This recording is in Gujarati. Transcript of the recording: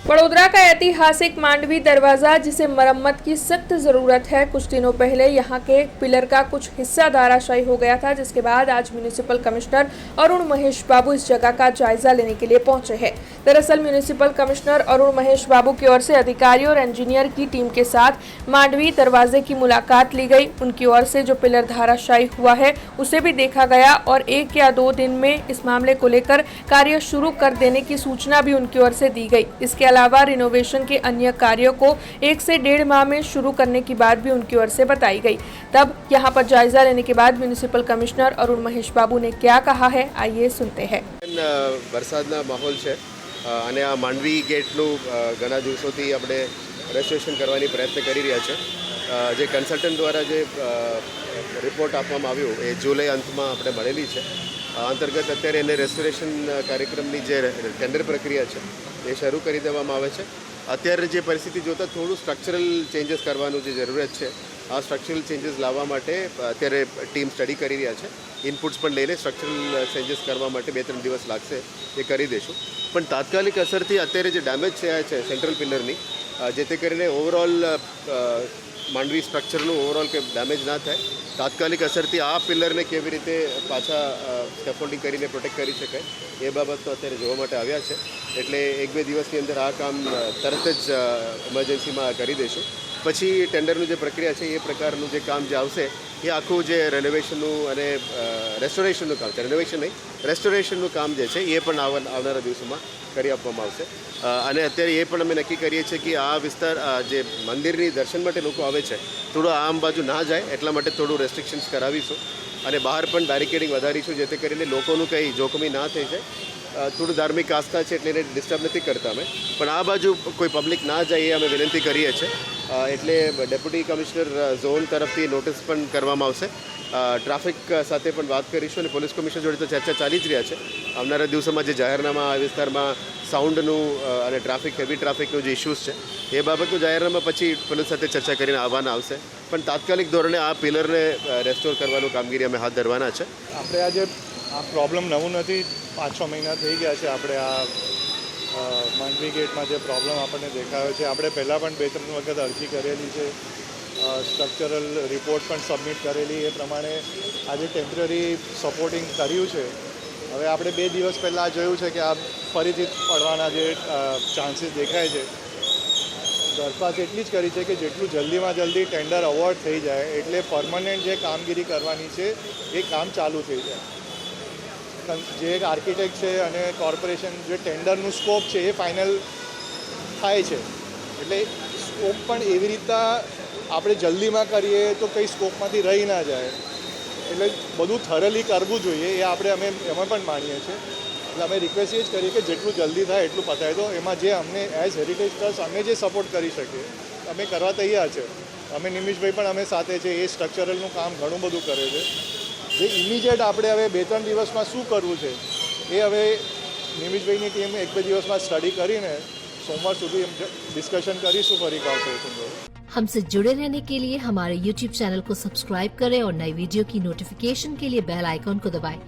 वडोदरा का ऐतिहासिक मांडवी दरवाजा, जिसे मरम्मत की सख्त जरूरत है। कुछ दिनों पहले यहां के पिलर का कुछ हिस्सा धराशायी हो गया था, जिसके बाद आज म्युनिसिपल कमिश्नर अरुण महेश बाबू इस जगह का जायजा लेने के लिए पहुंचे हैं। दरअसल म्युनिसिपल कमिश्नर अरुण महेश बाबू की ओर से अधिकारियों और इंजीनियर की टीम के साथ मांडवी दरवाजे की मुलाकात ली गई। उनकी ओर से जो पिलर धराशायी हुआ है उसे भी देखा गया और 1 या 2 दिन में इस मामले को लेकर कार्य शुरू कर देने की सूचना भी उनकी ओर से दी गई। इसके अलावा रिनोवेशन के अन्य कार्यों को 1 से 1.5 माह में शुरू करने की बात भी उनकी ओर से बताई गई। तब यहां पर जायजा लेने के बाद म्युनिसिपल कमिश्नर अरुण महेश बाबू ने क्या कहा है, आइए सुनते हैं। વરસાદના માહોલ છે અને આ માંડવી ગેટનું ઘણા દિવસોથી આપણે રેસ્ટોરેશન કરવાની પ્રયત્ન કરી રહ્યા છે। જે કન્સલ્ટન્ટ દ્વારા જે રિપોર્ટ આપવામાં આવ્યો એ જુલાઈ અંતમાં આપણે મળેલી છે। અંતર્ગત અત્યારે એને રેસ્ટોરેશન કાર્યક્રમની જે ટેન્ડર પ્રક્રિયા છે એ શરૂ કરી દેવામાં આવે છે। અત્યારે જે પરિસ્થિતિ જોતાં થોડું સ્ટ્રક્ચરલ ચેન્જીસ કરવાનું જે જરૂરિયાત છે, આ સ્ટ્રક્ચરલ ચેન્જીસ લાવવા માટે અત્યારે ટીમ સ્ટડી કરી રહ્યા છે। ઇનપુટ્સ પણ લઈને સ્ટ્રક્ચરલ ચેન્જીસ કરવા માટે 2-3 દિવસ લાગશે, એ કરી દઈશું। પણ તાત્કાલિક અસરથી અત્યારે જે ડેમેજ થયા છે સેન્ટ્રલ પિલરની, જેથી કરીને ઓવરઓલ માંડવી સ્ટ્રક્ચરનું ઓવરઓલ કે ડેમેજ ના થાય, તાત્કાલિક અસરથી આ પિલરને કેવી રીતે પાછા સ્કેફોલ્ડિંગ કરીને પ્રોટેક્ટ કરી શકાય એ બાબતનો અત્યારે જોવા માટે આવ્યા છે। એટલે 1-2 દિવસની અંદર આ કામ તરત જ ઇમરજન્સીમાં કરી દઈશું। પછી ટેન્ડરનું જે પ્રક્રિયા છે એ પ્રકારનું જે કામ જે આવશે એ આખું જે રેનોવેશનનું અને રેસ્ટોરેશનનું કામ છે, રેનોવેશન નહીં રેસ્ટોરેશનનું કામ જે છે એ પણ આવનારા દિવસોમાં કરી આપવામાં આવશે। અને અત્યારે એ પણ અમે નક્કી કરીએ છીએ કે આ વિસ્તાર જે મંદિરની દર્શન માટે લોકો આવે છે થોડું આમ બાજુ ના જાય એટલા માટે થોડું રેસ્ટ્રિક્શન્સ કરાવીશું અને બહાર પણ બેરિકેડિંગ વધારીશું, જેથી કરીને લોકોનું કંઈ જોખમી ના થઈ જાય। થોડું ધાર્મિક આસ્થા છે એટલે એને ડિસ્ટર્બ નથી કરતા અમે, પણ આ બાજુ કોઈ પબ્લિક ના જાય એ અમે વિનંતી કરીએ છીએ। એટલે ડેપ્યુટી કમિશનર ઝોન તરફથી નોટિસ પણ કરવામાં આવશે। ટ્રાફિક સાથે પણ વાત કરીશું અને પોલીસ કમિશનર જોડે તો ચર્ચા ચાલી જ રહ્યા છે। આવનારા દિવસોમાં જે જાહેરનામા આ વિસ્તારમાં સાઉન્ડનું અને હેવી ટ્રાફિકનું જે ઇસ્યુઝ છે એ બાબતનું જાહેરનામા પછી પોલીસ સાથે ચર્ચા કરીને આવવાના આવશે। પણ તાત્કાલિક ધોરણે આ પિલરને રેસ્ટોર કરવાનું કામગીરી અમે હાથ ધરવાના છે। આપણે આજે આ પ્રોબ્લેમ નવું નથી, 5-6 મહિના થઈ ગયા છે। આપણે આ માંડવી ગેટમાં જે પ્રોબ્લેમ આપણને દેખાયો છે, આપણે પહેલાં પણ 2-3 વખત અરજી કરેલી છે, સ્ટ્રક્ચરલ રિપોર્ટ પણ સબમિટ કરેલી। એ પ્રમાણે આજે ટેમ્પરરી સપોર્ટિંગ કર્યું છે। હવે આપણે 2 દિવસ પહેલાં જોયું છે કે આ ફરીથી પડવાના જે ચાન્સીસ દેખાય છે। દરખાસ્ત એટલી જ કરી છે કે જેટલું જલ્દીમાં જલ્દી ટેન્ડર અવોર્ડ થઈ જાય એટલે પરમનન્ટ જે કામગીરી કરવાની છે એ કામ ચાલુ થઈ જાય। જે એક આર્કિટેક્ટ છે અને કોર્પોરેશન જે ટેન્ડરનું સ્કોપ છે એ ફાઇનલ થાય છે, એટલે સ્કોપ પણ એવી રીતના આપણે જલ્દીમાં કરીએ તો કંઈ સ્કોપમાંથી રહી ના જાય, એટલે બધું થરલી કરવું જોઈએ એ અમે એમાં પણ માનીએ છીએ। એટલે અમે રિક્વેસ્ટ એ જ કરીએ કે જેટલું જલ્દી થાય એટલું પતાવી દો। એમાં જે અમને એઝ હેરિટેજ ટ્રસ્ટ અમે જે સપોર્ટ કરી શકીએ અમે કરવા તૈયાર છે। અમે નિમિષભાઈ પણ અમે સાથે છે, એ સ્ટ્રક્ચરલનું કામ ઘણું બધું કરે છે। જે ઇમિડિયેટ આપણે હવે 2-3 દિવસમાં શું કરવું છે એ હવે નિમિષભાઈની ટીમ 1-2 દિવસમાં સ્ટડી કરીને સોમવાર સુધી डिस्कशन કરીશું ફરી कॉर्पोरेशन। हमसे जुड़े रहने के लिए हमारे YouTube चैनल को सब्सक्राइब करें और नई वीडियो की नोटिफिकेशन के लिए बेल आइकॉन को दबाएं।